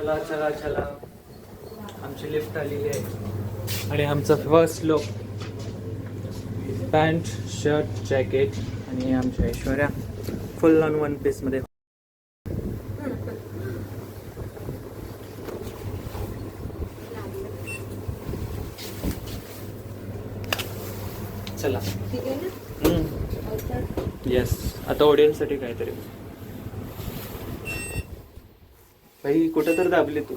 चला चला चला, आमची लिफ्ट आलेली आहे आणि आमचा first look, pant shirt jacket आणि आमच्या Aishwarya full on one piece मध्ये. चला येस, आता ऑडियन्ससाठी काहीतरी. भाई कुठं तर दाबले तू.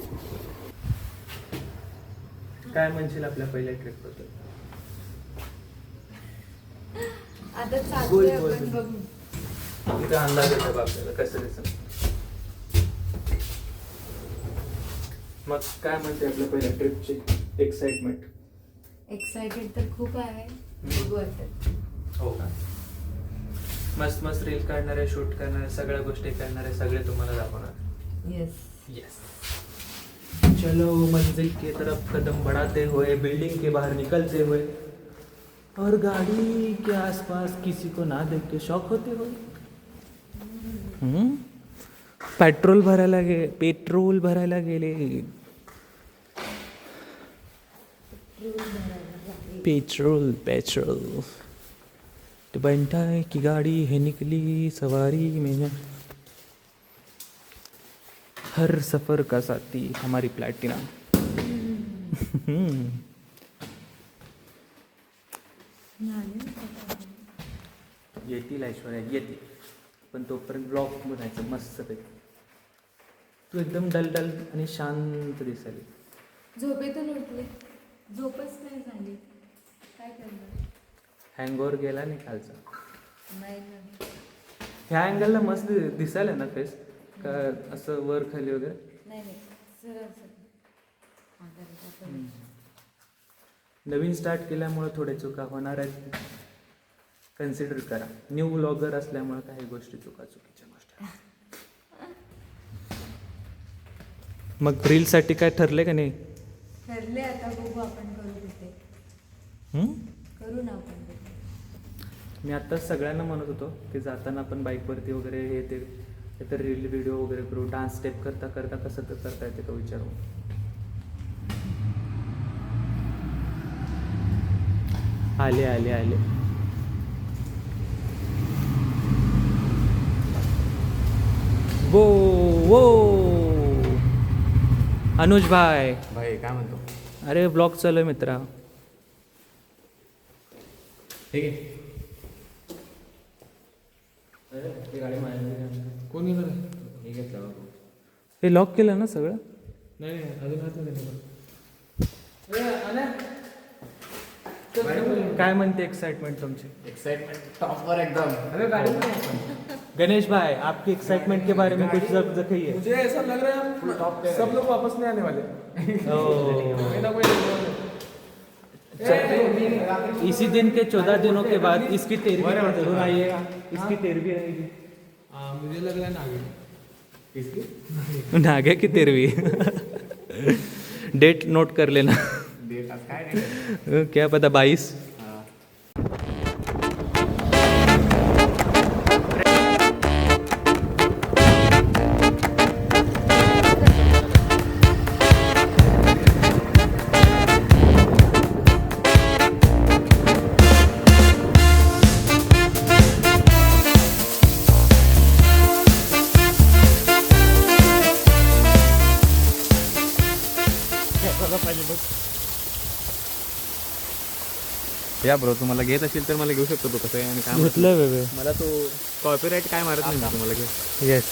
काय म्हणशील आपल्या पहिल्या ट्रिप बद्दल? आता चालतोय आपण बघू. तिथे अंदाज येतो बा आपल्याला कसं दिसत. मग काय म्हणते आपल्या पहिल्या ट्रिपची एक्साइटमेंट? एक्साइटेड तर खूप आहे, बघू वाटत. हो का? मस्त मस्त रील काढणारे, शूट करणारे, सगळ्या गोष्टी करणारे सगळे तुम्हाला दाखवणार. Yes yes. चलो मंजिल की तरफ कदम बढ़ाते हुए बिल्डिंग के बाहर निकलते हुए और गाड़ी के आसपास किसी को ना देख के शौक होते हुए पेट्रोल भरायला गेले. पेट्रोल तो बनता है कि गाड़ी है निकली सवारी में, हर सफर का साथी हमारी प्लॅटिना. येतील ऐश्वर्या येतील, पण तोपर्यंत ब्लॉग बनायचं मस्त पैकी. तू एकदम डल आणि शांत दिसायली. झोपेतून उठले, झोपच नाही झाली, काय करणार. हँगओव्हर गेला नाही खालचा. नाही ना, ह्या अँगलला मस्त दिसायला ना फेस का असं वर खाली वगैरे? नाही सरळ नवीन स्टार्ट केल्यामुळे थोड्या चुका होणार आहेत, कन्सिडर करा. न्यू व्लॉगर असल्यामुळे काही गोष्टी चुकीच्या गोष्टी. मग रीलसाठी काय ठरले का नाही? ठरले, आता बघू आपण करू तिथे. करू ना आपण तिथे. मी आत्ताच सगळ्यांना म्हणत होतो की जाताना आपण बाईकवरती वगैरे हे ते तर रील व्हिडिओ वगैरे करू. डान्स स्टेप करता करता कसं तर करता येते का विचारू. आले वो अनुज भाई काय म्हणतो? अरे ब्लॉग चालू आहे मित्रा. ठीक आहे. कोण येणार आहे? हे घेतलं. हे लॉक केलं ना सगळं? नाही अजून हात नाही. काय म्हणते एक्साइटमेंट तुमची? एक्साइटमेंट टॉपवर एकदम. गणेश भाई आपकी एक्साइटमेंट के बारे में कुछ जब कहिए. मुझे ऐसा लग रहा है सब लोग वापस नहीं आने वाले. कोई ना कोई इसी दिन के 14 दिनों के बाद इसकी 13वीं जरूर आइएगा. इसकी 13वीं रहेगी. मुझे लग रहा है नागिन. किसकी? नागे की 13वीं. डेट नोट कर लेना. डेट आज काय नाही. क्या पता 22. या ब्रो, तुम्हाला घेत असेल तर मला घेऊ शकतो तो. कसं आहे आणि काय घेतलं वेगळे. मला तो कॉपीराईट काय मारत नाही तुम्हाला घे. येस.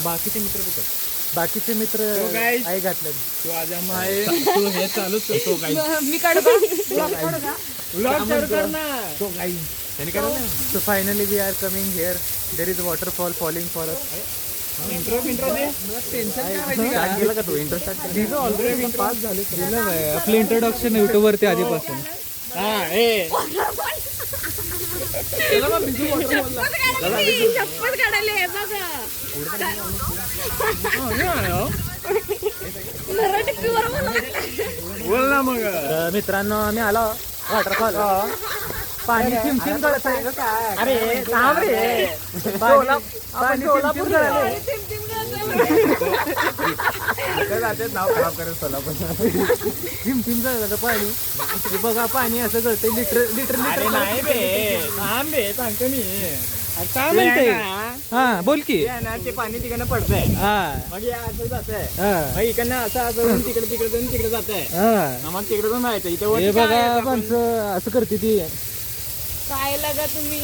बाकीचे मित्र कुठे? बाकीचे मित्र आई घातले. तू आज आहे तू हे चालूच करतो काही. मी काढू का? तो काही त्यांनी काय ना. So finally we are coming here. There is a waterfall falling for us. Intro they. Start केलं का तू? इंट्रो स्टार्ट केलं? ऑलरेडी पास झाले. आपलं इंट्रोडक्शन युट्यूब वरती आधीपासून. शपथ काढायला आहे बघा. बोल ना मग. मित्रांनो आम्ही आलो वॉटरफॉल पाणी थेंब थेंब गळत आहे. अरे थांब रे. पाणी थेंब थेंब गळालंय. जाते नाव खराब करेल सोलापूर. थेंब थेंब गळलं का पाणी. हे बघा पाणी असं गळतंय लिटर लिटर अरे लिटर. नाही बे थांब बे सांगतो मी. काय म्हणते हा बोल की. ते आहे ना ते पाणी तिकडनं पडतंय हा मग हे असं जातंय हा मग इकडनं असं तिकडे तिकडे जाऊन तिकडे जातंय हा. मग तिकडे जाऊन माहिती इथे हे वरती काय बघा आहे आपण- माणसं असं करते ती. काय लागा तुम्ही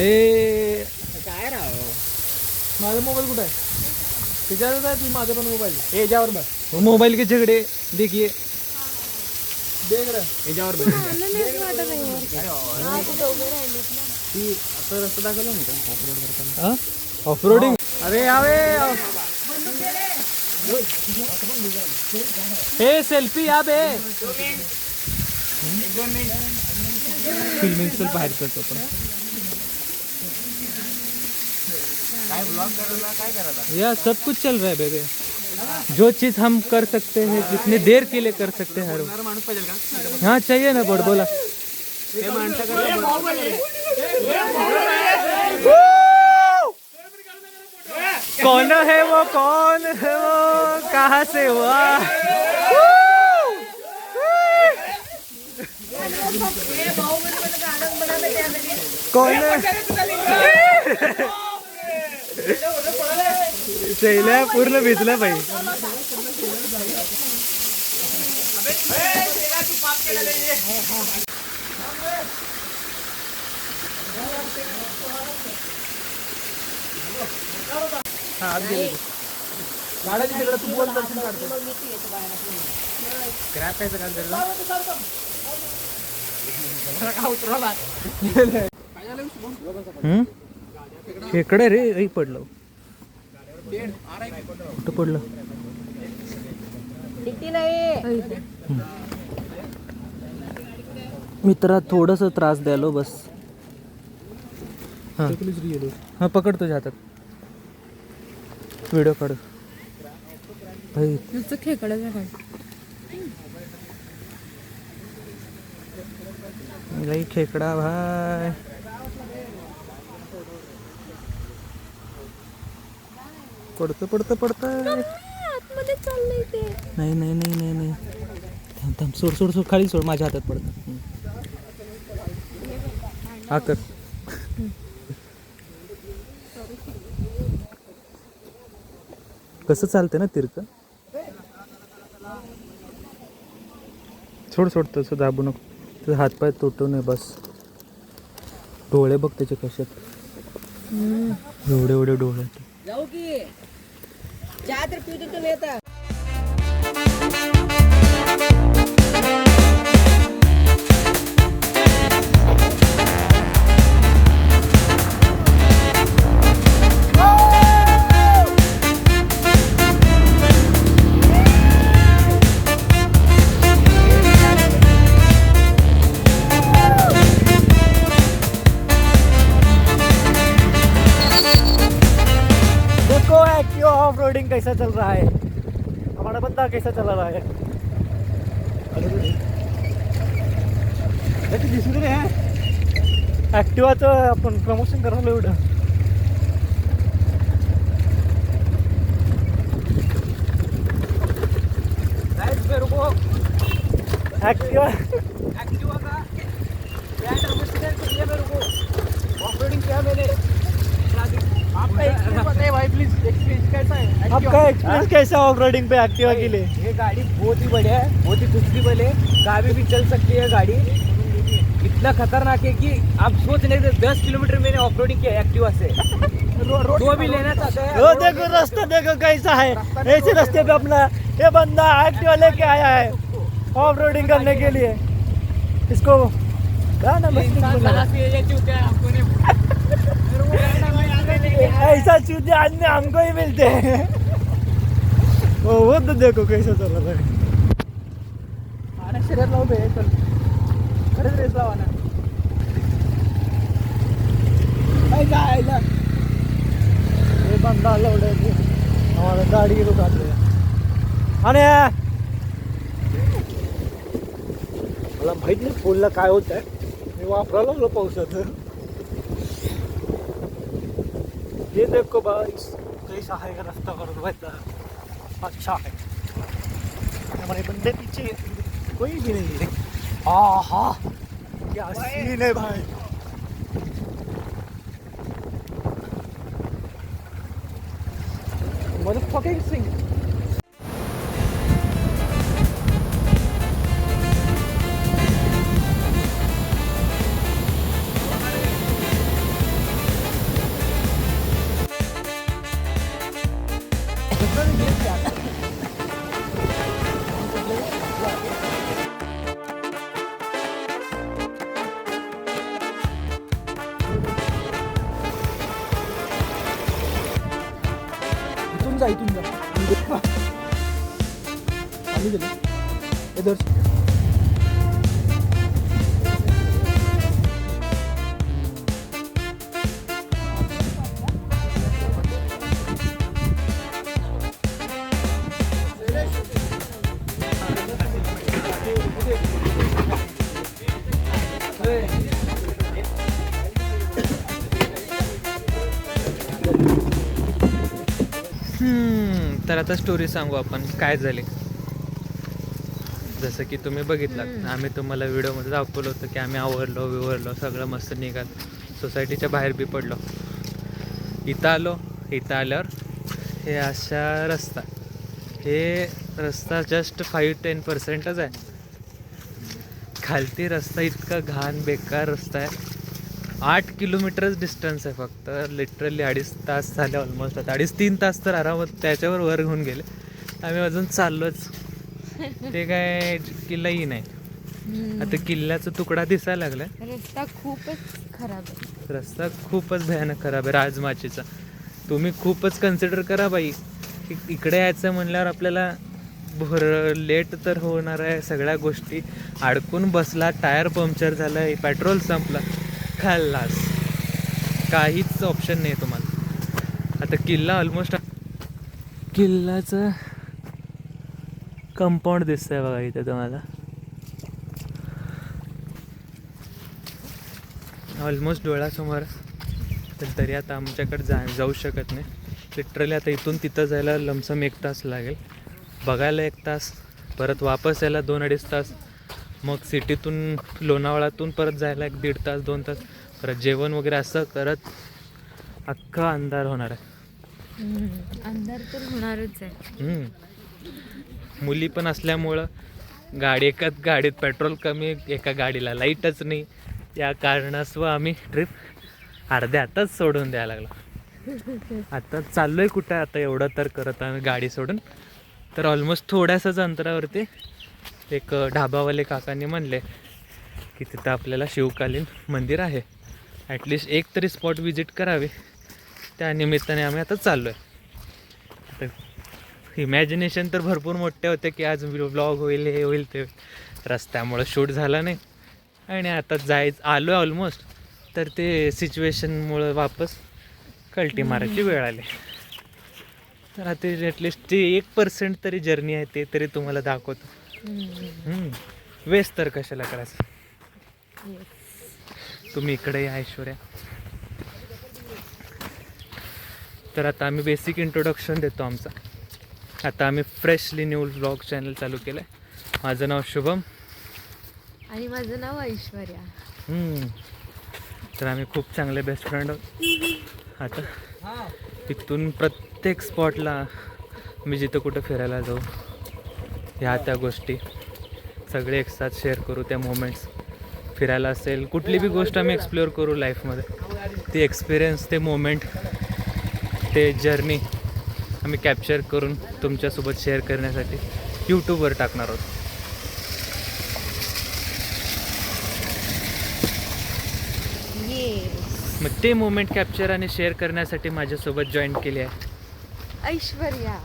ए काय राव माझा मोबाईल कुठे आहे त्याच्यात आहे. तू माझा पण मोबाईल याच्यावर बघ मोबाईल के झगडे देखिए देख रहा याच्यावर बघ ती असं रस्ता दाखवला नाही का ऑफ रोडिंग. अरे यावे हे सेल्फी या बे. फिल्मिंग चल बाहेर करतो आपण. काय ब्लॉग करायला काय करायला या सब कुछ चल रहा है बेबे. जो चीज हम कर सकते हैं जितनी देर के लिए कर सकते हैं हर माणूस पाहिजे का हाँ चाहिए ना बड़ बोला. ते माणसाकडे कौन है वो कहाँ से हुआ. कौन शैल्या पूर्ण भिजला भाई. गाड्याची तिकडे तू बोल दर्शन काढतो. क्रॅप आहे का जरा इकडे रे पडलं. कुठं पडलं मित्रा थोडस त्रास द्यालो बस. हा पकड तुझ्या हातात व्हिडिओ काढ भाई. लई खेकडा भाई. पडतं पडतं पडतं. आतमध्ये चाललंय ते. नाही नाही नाही नाही नाही थांब थांब सोड सोड सोड खाली सोड माझ्या हातात पडतं. हा कर. कसं चालतंय ना तिरकं. सोड सोड तसं दाबू नको. तुझा हातपाय तुटू नये बस. डोळे बघ त्याचे कशात एवढे एवढे डोळे. जाऊ की चहा तर पिऊ देतो येता. देखो एक्टिवा ऑफ रोडिंग कैसा चल रहा है. हमारा बंदा कैसा चला रहा है. दिसून रे ऍक्टिवाचं आपण प्रमोशन करायला एवढं. एक्टिवा एक्टिवा का ब्रांड एम्बेसडर के लिए मेरे को ऑफरोडिंग किया मैंने. आपका एक्सपीरियंस बताइए भाई प्लीज. एक्सपीरियंस कैसा है आपका एक्सपीरियंस कैसा ऑफ रोडिंग पे एक्टिवा के लिए. ये गाड़ी बहुत ही बढ़िया है बहुत ही कंफर्टेबल है. गाड़ी भी चल सकती है गाड़ी. इतना खतरनाक है कि आप सोच नहीं सकते 10 किलोमीटर मैंने ऑफ रोडिंग किया एक्टिवा से. जो भी लेना चाहते हैं वो देखो रास्ता देखो कैसा है. ऐसे रास्ते पे अपना ये बंदा एक्टिवा लेके आया है ऑफ रोडिंग करने के लिए. इसको क्या नाम है. कहाँ से ये चूते हैं हमको नहीं ऐसा चूते आदमी हमको ही मिलते हैं. वो तो देखो कैसा चल रहा है. शरीर लावू बे चल खरंच रेस लावा ना. ये बंदा लौड़े हमारा गाड़ी रुका दिया. अरे मला माहित नाही फोनला काय होत आहे, मी वापरायला लागलो पावसात. ये देखो भाई कैसा है रास्ता करून व्हायचा, अच्छा है. हमारे बंदे पीछे कोई भी नहीं है. हाँ क्या सीन है भाई. Motherfucking thing. इथून जा आम्ही गेलो इधर. तर आता स्टोरी सांगू आपण काय झाले. जसं की तुम्ही बघितलं, आम्ही तुम्हाला व्हिडिओमध्ये दाखवलं होतं की आम्ही आवरलो सगळं मस्त निघाल, सोसायटीच्या बाहेर बी पडलो. इथं आल्यावर हे अशा रस्ता जस्ट 5-10%च आहे. खालती रस्ता इतका घाण बेकार रस्ता आहे. 8 किलोमीटरच डिस्टन्स आहे फक्त. लिटरली 2.5 तास झाले ऑलमोस्ट. आता 2.5-3 तास तर आरामात त्याच्यावर वर घेऊन गेले. आम्ही अजून चाललोच. ते काय किल्लाही नाही. आता किल्ल्याचा तुकडा दिसायला लागलाय. रस्ता खूपच खराब आहे. रस्ता खूपच भयानक खराब आहे राजमाचीचा. तुम्ही खूपच कन्सिडर करा बाई. इकडे यायचं म्हणल्यावर आपल्याला लेट तर होणार आहे. सगळ्या गोष्टी अडकून बसला, टायर पंक्चर झालं, पेट्रोल संपला, खाल्लास, काहीच ऑप्शन नाही तुम्हाला. आता किल्ला ऑलमोस्ट, किल्ल्याचं कंपाऊंड दिसतंय बघा इथे तुम्हाला. ऑलमोस्ट डोळ्यासमोर. तर तरी आता आमच्याकडे जाऊ शकत नाही. लिटरली आता इथून तिथं जायला लमसम 1 तास लागेल. बघायला 1 तास, परत वापस यायला 2-2.5 तास, मग सिटीतून लोणावळ्यातून परत जायला 1-1.5 तास 2 तास, परत जेवण वगैरे असं करत अख्खा अंधार होणार आहे. अंधार तर होणारच आहे. मुली पण असल्यामुळं एकाच गाडीत पेट्रोल कमी, एका गाडीला लाईटच नाही. या कारणास्तव आम्ही ट्रिप अर्ध्या आताच सोडून द्यायला लागलो. आता चाललोय कुठं आता एवढं तर करत आम्ही गाडी सोडून. तर ऑलमोस्ट थोड्याशाच अंतरावरती एक ढाबावाले काकांनी म्हणले की तिथं आपल्याला शिवकालीन मंदिर आहे, ॲटलिस्ट एक तरी स्पॉट विजिट करावे. त्या निमित्ताने आम्ही आता चाललो आहे. आता इमॅजिनेशन तर भरपूर मोठे होते की आज व्लॉग होईल, हे होईल, ते होईल. रस्त्यामुळं शूट झाला नाही. आणि आता आलो आहे ऑलमोस्ट, तर ते सिच्युएशनमुळं वापस कल्टी मारायची वेळ आली. तर आता ॲटलिस्ट ते 1% तरी जर्नी आहे ते तरी तुम्हाला दाखवतो. वेस्ट तर कशाला करायचं. तुम्ही इकडे या ऐश्वर्या. तर आता आम्ही बेसिक इंट्रोडक्शन देतो आमचा. आता आम्ही फ्रेशली न्यू व्लॉग चॅनल चालू केलं आहे. माझं नाव शुभम आणि माझं नाव ऐश्वर्या. तर आम्ही खूप चांगले बेस्ट फ्रेंड आहोत. आता इथून प्रत्येक स्पॉटला मी जिथं कुठं फिरायला जाऊ, ह्या त्या गोष्टी सगळे एक साथ शेअर करू. त्या मोमेंट्स, फिरायला असेल कुठली बी गोष्ट आम्ही एक्सप्लोअर करू लाईफमध्ये. ते एक्सपिरियन्स, ते मोमेंट, ते जर्नी आम्ही कॅप्चर करून तुमच्यासोबत शेअर करण्यासाठी यूट्यूबवर टाकणार आहोत. मग ते मोमेंट कॅप्चर आणि शेअर करण्यासाठी माझ्यासोबत जॉईन केले आहे ऐश्वर्या.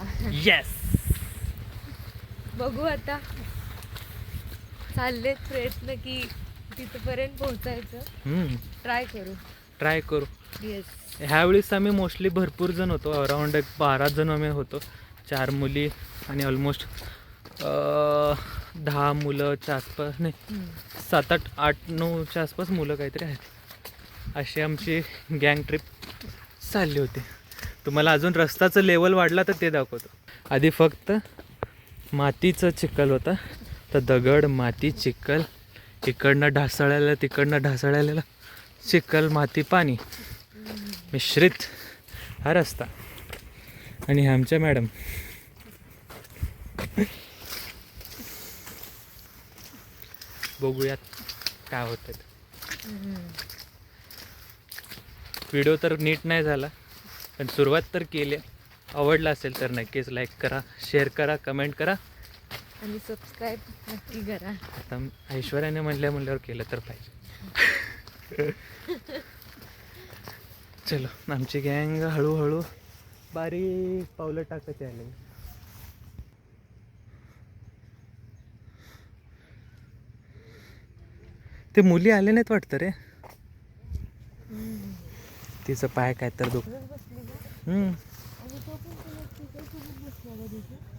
येस. बघू आता, चाललेत प्रयत्न की तिथपर्यंत पोहोचायचं. ट्राय करू. येस. ह्यावेळेस आम्ही मोस्टली भरपूर जण होतो. अराउंड 12 जण आम्ही होतो. 4 मुली आणि ऑलमोस्ट 10 मुलंच्या आसपास, नाही 7, 8, 8, 9च्या आसपास मुलं काहीतरी आहेत. अशी आमची गँग ट्रिप चालली होती. तुम्हाला अजून रस्त्याचं लेवल वाढला तर ते दाखवतो. आधी फक्त मातीचं चिखल होता, तर दगड, माती, चिखल, इकडनं ढासळायला तिकडनं ढासळायला, चिखल, माती, पाणी मिश्रित हा रस्ता. आणि आमच्या मॅडम बघूयात काय होतं. व्हिडिओ तर नीट नाही झाला, पण सुरुवात तर केली. आवडला असेल तर नक्कीच लाईक करा, शेअर करा, कमेंट करा आणि सबस्क्राईब नक्की करा. आता ऐश्वर्याने म्हणल्यावर केलं तर पाहिजे. चलो, आमची गँग हळूहळू बारीक पावलं टाकत आले. ते मुली आले नाहीत वाटतं रे. तिचं पाय काय तर दुख.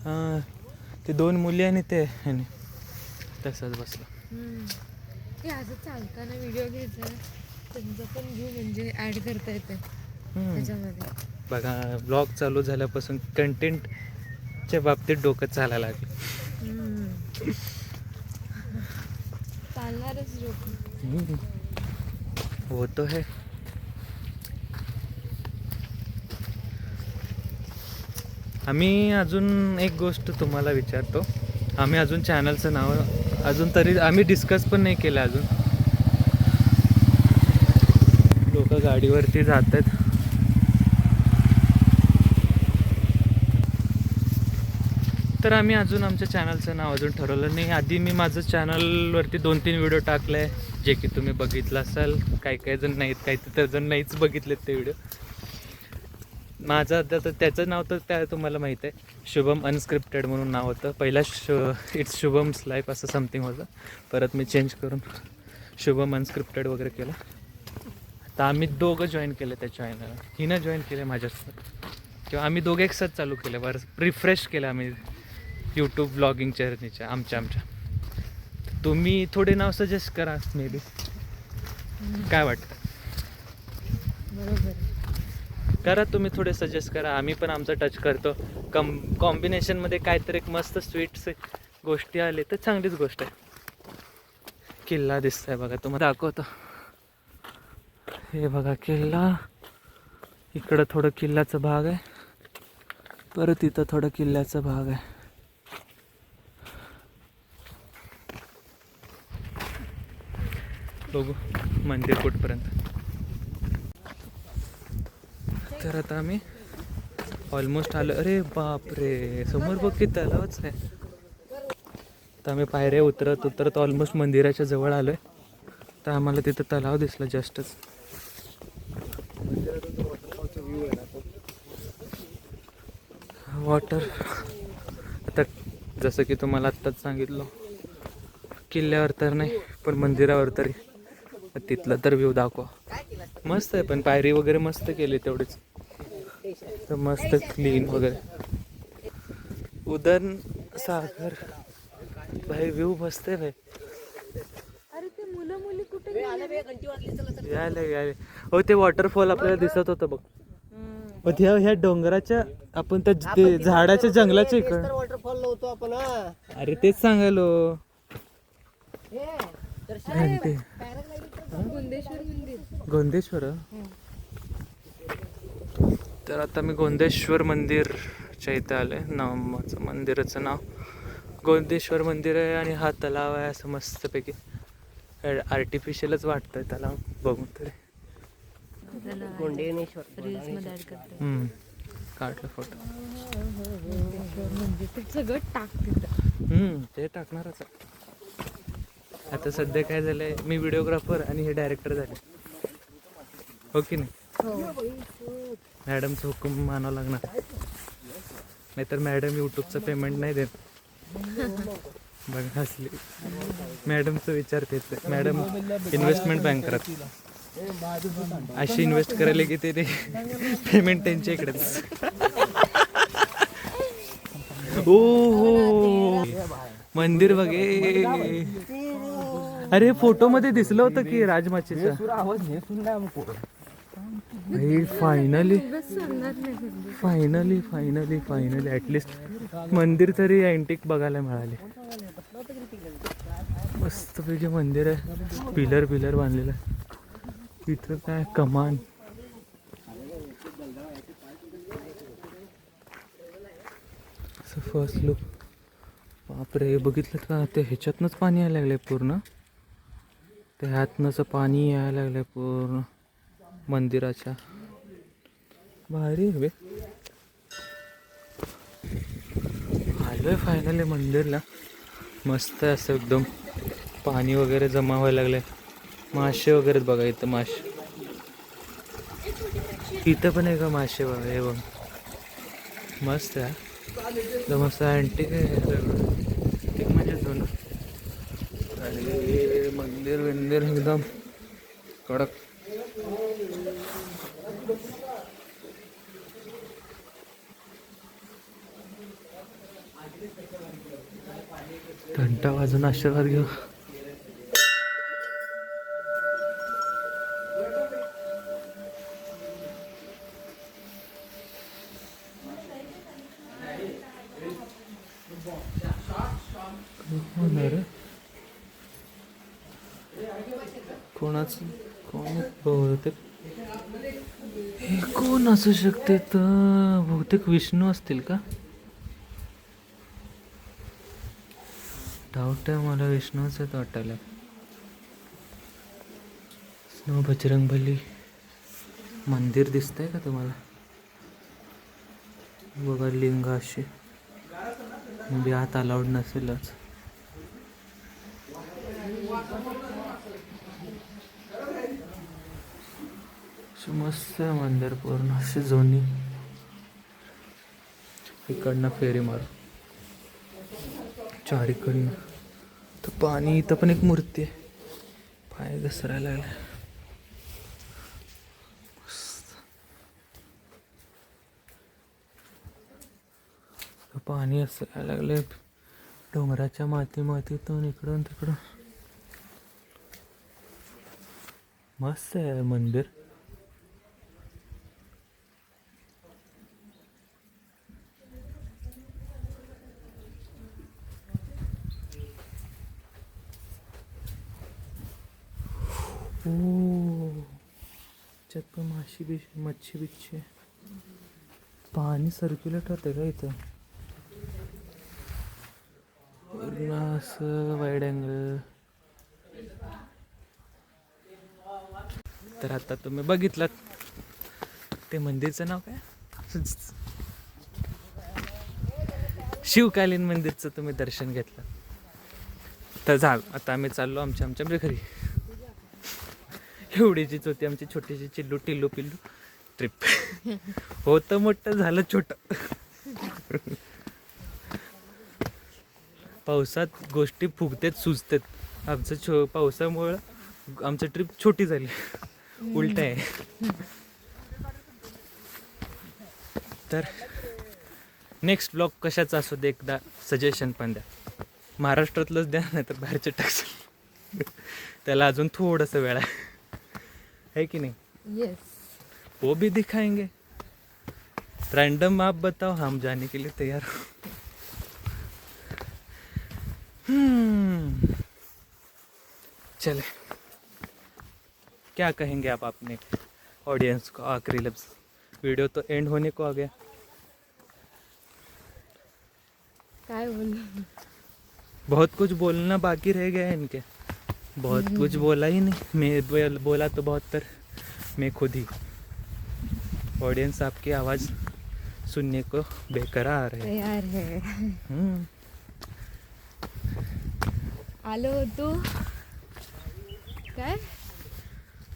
हां, ते 2 मुली आणि ते आणि तसंच बसलं. ते असं चालताना व्हिडिओ घ्यायचा, त्यांचं पण व्ह्यू म्हणजे ऍड करता येते त्याच्यामध्ये. बघा, ब्लॉग चालू झाल्यापासून कंटेंटच्या बाबतीत डोकं चालायला लागलं. चालणारच डोकं. होतो है. आम्ही अजून एक गोष्ट तुम्हाला विचारतो. आम्ही अजून चॅनलचं नाव अजून तरी आम्ही डिस्कस पण नाही केलं अजून. लोक गाडीवरती जात आहेत. तर आम्ही अजून आमच्या चॅनलचं नाव अजून ठरवलं नाही. आधी मी माझं चॅनलवरती 2-3 व्हिडिओ टाकले आहे, जे की तुम्ही बघितलं असाल. काही जण नाहीत, काही जण नाहीच बघितलेत ते व्हिडिओ. माझं आता तर त्याचं नाव तर त्या तुम्हाला माहीत आहे, शुभम अनस्क्रिप्टेड म्हणून नाव होतं. पहिला इट्स शुभम्स लाईफ असं समथिंग होतं. परत मी चेंज करून शुभम अनस्क्रिप्टेड वगैरे केलं. आता आम्ही दोघं जॉईन केलं त्या चॅनल. हिनं जॉईन केलं माझ्यासोबत, किंवा आम्ही दोघं एक साथ चालू केलं. बरं रिफ्रेश केलं आम्ही यूट्यूब ब्लॉगिंग जर्नीच्या आमच्या. तुम्ही थोडे नाव सजेस्ट करा, मे बी काय वाटतं? बरोबर करा, तुम्ही थोडे सजेस्ट करा. आम्ही पण आमचं टच करतो. कॉम्बिनेशनमध्ये काहीतरी एक मस्त स्वीट्स गोष्टी आले तर चांगलीच गोष्ट आहे. किल्ला दिसतंय बघा, तुम्हाला दाखवतो. हे बघा किल्ला. इकडं थोडं किल्ल्याचा भाग आहे, परत इथं थोडं किल्ल्याचा भाग आहे. बघू मंदिर कुठपर्यंत. तर आता आम्ही ऑलमोस्ट आलो. अरे बापरे, समोर बघ की तलावच आहे. तर आम्ही पायऱ्या उतरत ऑलमोस्ट मंदिराच्या जवळ आलोय. तर आम्हाला तिथं तलाव दिसला जस्टच. वॉटर. आता जसं की तुम्हाला आत्ताच सांगितलं, किल्ल्यावर तर नाही पण मंदिरावर तरी तिथलं तर व्ह्यू दाखवा. मस्त आहे, पण पायरी वगैरे मस्त केली तेवढीच. तर मस्त क्लीन वगैरे. उदन सागर भाई, व्ह्यू मस्त आहे भाई. अरे ते मुलं मुली कुठे गेले? यायला हो, ते वॉटरफॉल आपल्याला दिसत होतं बघ. ह्या डोंगराच्या आपण त्या झाडाच्या जंगलाच्या इकडं वॉटरफॉल नव्हतो आपण. अरे तेच सांगायलो. घंटे गोंदेश्वर मंदिर. गोंदेश्वर. तर आता मी गोंदेश्वर मंदिरच्या इथं आलोय. नावाचं मंदिराचं नाव गोंदेश्वर मंदिर आहे. आणि हा तलाव आहे असं मस्तपैकी. आर्टिफिशियलच वाटतंय तलाव बघून तरी. रील्स मध्ये ऍड करते. काढलं फोटो. म्हणजे ते सगळं टाक तिथं. ते टाकणारच आहे. आता सध्या काय झालंय, मी व्हिडिओग्राफर आणि हे डायरेक्टर झाले, हो की नाही? मॅडमचं हुकूम मानावं लागणार, नाहीतर मॅडम यूट्यूबचं पेमेंट नाही देत. बघा हसली. मॅडमचं विचार तेच आहे. मॅडम इन्व्हेस्टमेंट बँकरात अशी इन्व्हेस्ट करायला की ते पेमेंट त्यांच्या इकडेच. ओ हो मंदिर बघे. अरे फोटो मध्ये दिसलं होतं की राजमाचीचं. आवाज हे सुनला फायनली उगाच सांगणार नाही म्हणजे. फायनली ऍटलिस्ट मंदिर तरी अँटिक बघायला मिळाले. मस्तपैकी मंदिर आहे. पिलर बांधलेलं आहे. इथं काय कमान. First look. बापरे बघितलं का ते ह्याच्यातनंच पाणी यायला लागलंय पूर्ण. ते ह्यातनंच पाणी यायला लागलंय पूर्ण मंदिराच्या. भारी आहे बे. आलोय फायनली मंदिरला. मस्त आहे असं एकदम. पाणी वगैरे जमा व्हायला लागलंय. मासे वगैरे बघा इथं मासे. इथं पण आहे का मासे बघा. हे बघ मस्त आहे. एकदम असं अँटिक आहे अँटिक म्हणजे जुनं. आणि मंदिर एकदम कडक. घंटा वाजून आशीर्वाद घेऊ. कोणाच कोण बहुतेक हे कोण असू शकते तर बहुतेक विष्णू असतील का. डाऊट आहे मला. विष्णूच आहेत वाटायला. स्नो बजरंगबली मंदिर दिसतंय का तुम्हाला. बघा लिंग अशी. म्हणजे आत अलाउड नसेलच. मस्त आहे मंदिर पूर्ण अशी जुनी. इकडनं फेरी मारू चारीकडनं. तर पाणी. इथं पण एक मूर्ती आहे. पाय घसरायला लागला. पाणी असं यायला लागले डोंगराच्या मातीतून इकडून तिकडून. मस्त आहे मंदिर. त्याच्यात पण मच्छी बिच्छी. पाणी सर्क्युलेट होते का इथं. असं वाईड अँगल. तर आता तुम्ही बघितलं ते मंदिरचं नाव काय. शिवकालीन मंदिरचं तुम्ही दर्शन घेतलं. तर झालं आता आम्ही चाललो आमच्या घरी. एवढीचीच होती आमची छोटीशी टिल्लू पिल्लू ट्रिप. होतं मोठं झालं छोटं. पावसात गोष्टी फुगतेत सुचतेत. आमचं पावसामुळं आमचं ट्रिप छोटी झाली. उलट आहे. तर नेक्स्ट ब्लॉग कशाचा असू दे एकदा सजेशन पण द्या. महाराष्ट्रातलंच द्या नाही तर बाहेरचे टाकशील. त्याला अजून थोडंसं वेळ है कि नहीं. येस. वो भी दिखाएंगे. रैंडम आप बताओ हम जाने के लिए तैयार हो. चले क्या कहेंगे आप अपने ऑडियंस को. आखिरी लफ्ज. वीडियो तो एंड होने को आ गया. काय बोलू. बहुत कुछ बोलना बाकी रह गया है इनके. बहुत कुछ बोला ही नहीं. मैं बोला तो बहुत पर मैं खुद ही. ऑडियंस आपकी आवाज़ सुनने को बेकरार है. तयार है. आलो होतो काय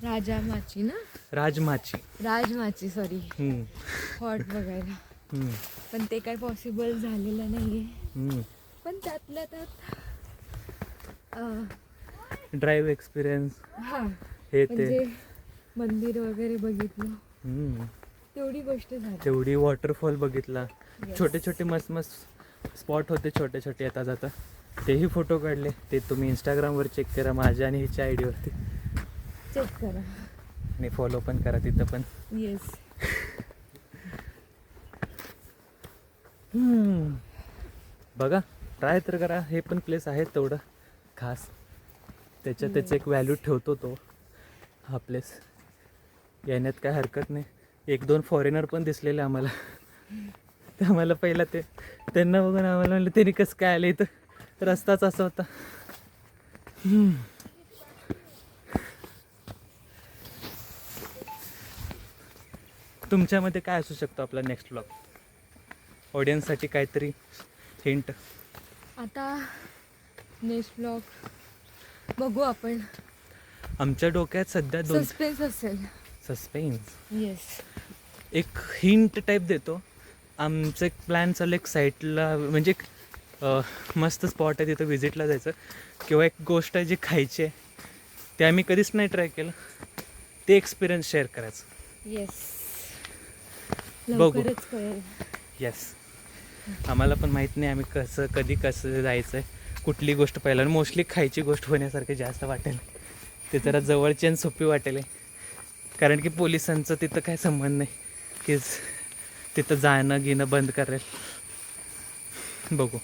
राजमाची ना. राजमाची सॉरी. हॉट बघायला. पण ते काय पॉसिबल झालेलं नाहीये. पण त्यातल्या त्यात ड्राईव्ह एक्सपिरियन्स हा हे म्हणजे ते मंदिर वगैरे बघितलं तेवढी गोष्ट झाली. तेवढी वॉटरफॉल बघितला. छोटे छोटे मस्त स्पॉट होते छोटे छोटे येता जाता, तेही फोटो काढले. ते तुम्ही इंस्टाग्रामवर चेक करा, माझ्या आणि हिच्या आय डीवरती, चेक करा. आणि फॉलो पण करा तिथं पण. येस. बघा, ट्राय तर करा. हे पण प्लेस आहे तेवढं खास, त्याचं एक व्हॅल्यू ठेवतो तो हा प्लेस. येण्यात काय हरकत नाही. 1-2 फॉरेनर पण दिसलेले आम्हाला. ते आम्हाला पहिला त्यांना बघून आम्हाला म्हणलं त्यांनी कसं काय आलं इथं, रस्ताच असा होता. तुमच्यामध्ये काय असू शकतो आपला नेक्स्ट ब्लॉग, ऑडियन्ससाठी काहीतरी हिंट? आता नेक्स्ट ब्लॉग बघू आपण. आमच्या डोक्यात सध्या 2 सस्पेन्स असेल. सस्पेन्स. येस. एक हिंट टाईप देतो. आमचं एक प्लॅन चालू एक साईटला, म्हणजे मस्त स्पॉट आहे तिथं विजिटला जायचं, किंवा एक गोष्ट आहे जी खायची आहे, ते आम्ही कधीच नाही ट्राय केलं, ते एक्सपिरियन्स शेअर करायचं. येस. बघू. लवकरच कळेल. येस. आम्हाला पण माहीत नाही आम्ही कधी कसं जायचं आहे, कुठली गोष्ट पहिला. मोस्टली खायची गोष्ट होण्यासारखी जास्त वाटेल, ते जरा जवळची आणि सोपी वाटेल. कारण की पोलिसांचं तिथं काय संबंध नाही की तिथं जाणं घेणं बंद करेल. बघू.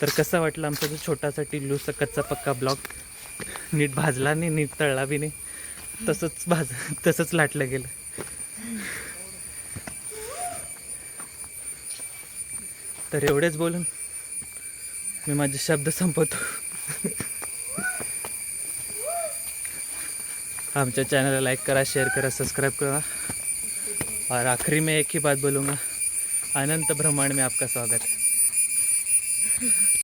तर कसा वाटला आमचा जो छोटासा टिल्लूचा कच्चा पक्का ब्लॉग? नीट भाजला नाही, नीट तळला बी नाही, तसंच लाटलं गेलं. तर एवढेच बोलून मी माझे शब्द संपवतो. आमच्या चैनल लाइक करा, शेयर करा, सब्सक्राइब करा. और आखिरी में एक ही बात बोलूँगा, अनंत ब्रह्मांड में आपका स्वागत है.